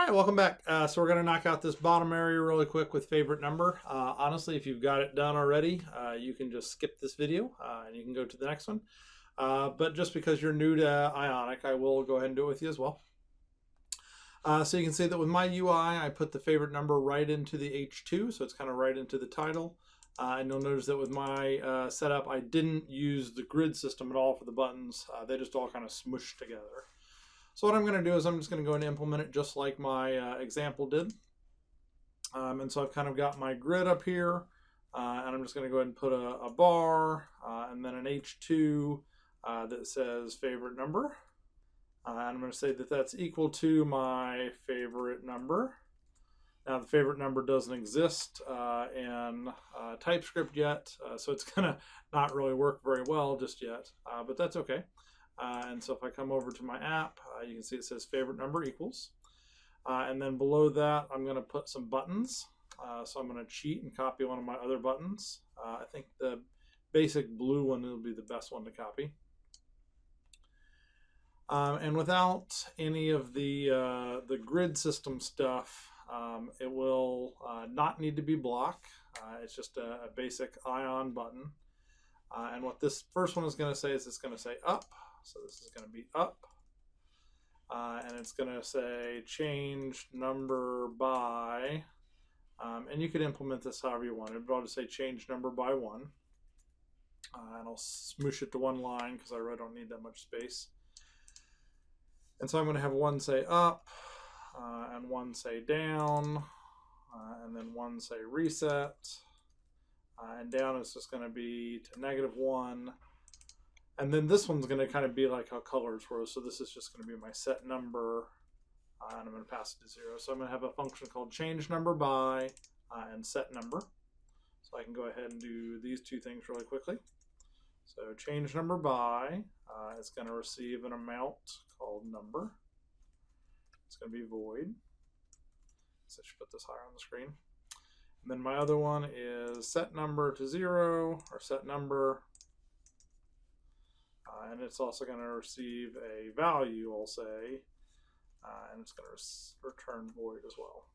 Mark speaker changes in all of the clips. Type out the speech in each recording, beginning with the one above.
Speaker 1: right, welcome back. So we're going to knock out this bottom area really quick with favorite number. Honestly, if you've got it done already, you can just skip this video and you can go to the next one. But just because you're new to Ionic, I will go ahead and do it with you as well. So you can see that with my UI, I put the favorite number right into the H2, so it's kind of right into the title. And you'll notice that with my setup, I didn't use the grid system at all for the buttons. They just all kind of smushed together. So what I'm going to do is I'm just going to go and implement it just like my example did. And so I've kind of got my grid up here, and I'm just going to go ahead and put a bar and then an H2 that says favorite number. And I'm going to say that that's equal to my favorite number. Now the favorite number doesn't exist in TypeScript yet, so it's going to not really work very well just yet, but that's okay. And so if I come over to my app, you can see it says favorite number equals. And then below that, I'm going to put some buttons. So I'm going to cheat and copy one of my other buttons. I think the basic blue one will be the best one to copy. And without any of the grid system stuff, it will not need to be block. It's just a basic ion button. And what this first one is going to say is it's going to say up. So this is going to be up. And it's going to say change number by. And you could implement this however you want. I'll just say change number by 1. And I'll smoosh it to one line because I really don't need that much space. And so I'm going to have one say up, and one say down, and then one say reset. And down is just going to be to -1. And then this one's going to kind of be like how colors were. So this is just going to be my set number, and I'm going to pass it to 0. So I'm going to have a function called change number by and set number. So I can go ahead and do these two things really quickly. So change number by is going to receive an amount called number. It's going to be void. So I should put this higher on the screen. And then my other one is set number to 0, or set number. And it's also going to receive a value, I'll say, and it's going to return void as well.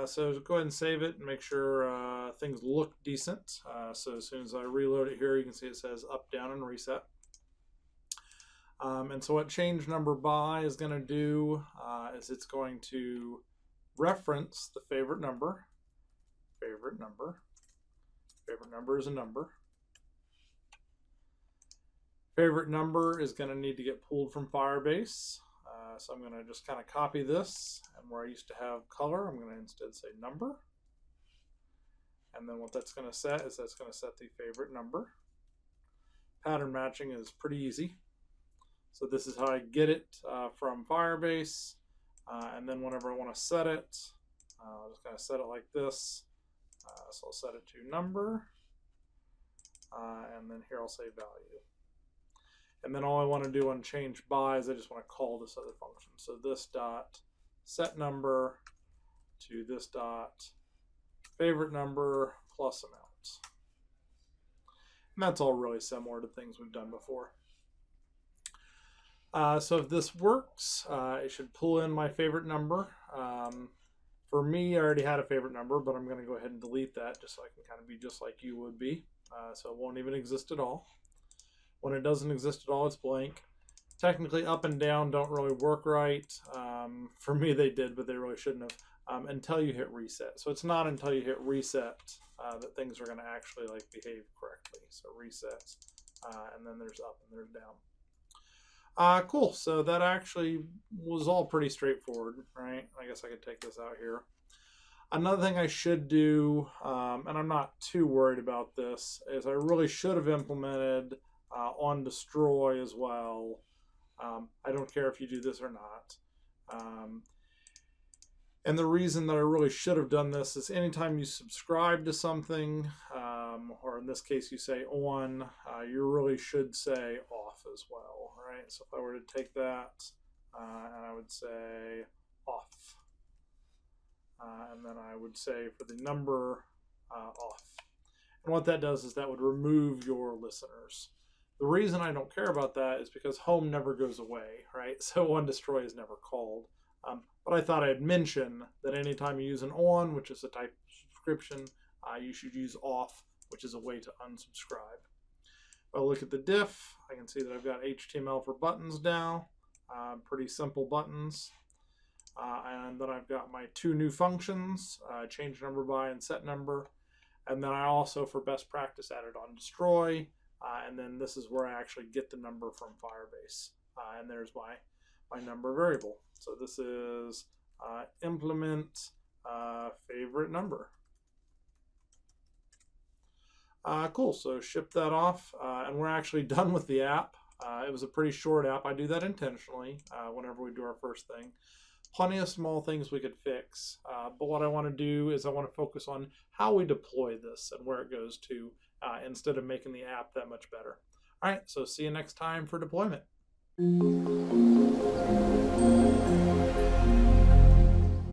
Speaker 1: So go ahead and save it and make sure things look decent. So as soon as I reload it here, you can see it says up, down, and reset. And so what change number by is going to do is it's going to reference the favorite number. Favorite number. Favorite number is a number. Favorite number is going to need to get pulled from Firebase. So I'm going to just kind of copy this, and where I used to have color, I'm going to instead say number. And then what that's going to set is that's going to set the favorite number. Pattern matching is pretty easy. So this is how I get it from Firebase. And then whenever I want to set it, I'm just going to set it like this. So I'll set it to number. And then here I'll say value. And then all I want to do on change by is I just want to call this other function. So this dot set number to this dot favorite number plus amount. And that's all really similar to things we've done before. So if this works, it should pull in my favorite number. For me, I already had a favorite number, but I'm going to go ahead and delete that just so I can kind of be just like you would be. So it won't even exist at all. When it doesn't exist at all, it's blank. Technically, up and down don't really work right. For me, they did, but they really shouldn't have until you hit reset. So it's not until you hit reset that things are going to actually like behave correctly. So reset, and then there's up and there's down. Cool. So that actually was all pretty straightforward, right? I guess I could take this out here. Another thing I should do, and I'm not too worried about this, is I really should have implemented on destroy as well. I don't care if you do this or not. And the reason that I really should have done this is anytime you subscribe to something, or in this case you say on, you really should say off as well, right? So if I were to take that and I would say off, and then I would say for the number off. And what that does is that would remove your listeners. The reason I don't care about that is because home never goes away, right? So on destroy is never called. But I thought I'd mention that anytime you use an on, which is a type of subscription, you should use off, which is a way to unsubscribe. If I look at the diff, I can see that I've got HTML for buttons now, pretty simple buttons. And then I've got my two new functions, change number by and set number. And then I also, for best practice, added on destroy. And then this is where I actually get the number from Firebase. And there's my number variable. So this is implement favorite number. Cool, so ship that off, and we're actually done with the app. It was a pretty short app. I do that intentionally whenever we do our first thing. Plenty of small things we could fix, but what I want to do is I want to focus on how we deploy this and where it goes to instead of making the app that much better. All right, so see you next time for deployment.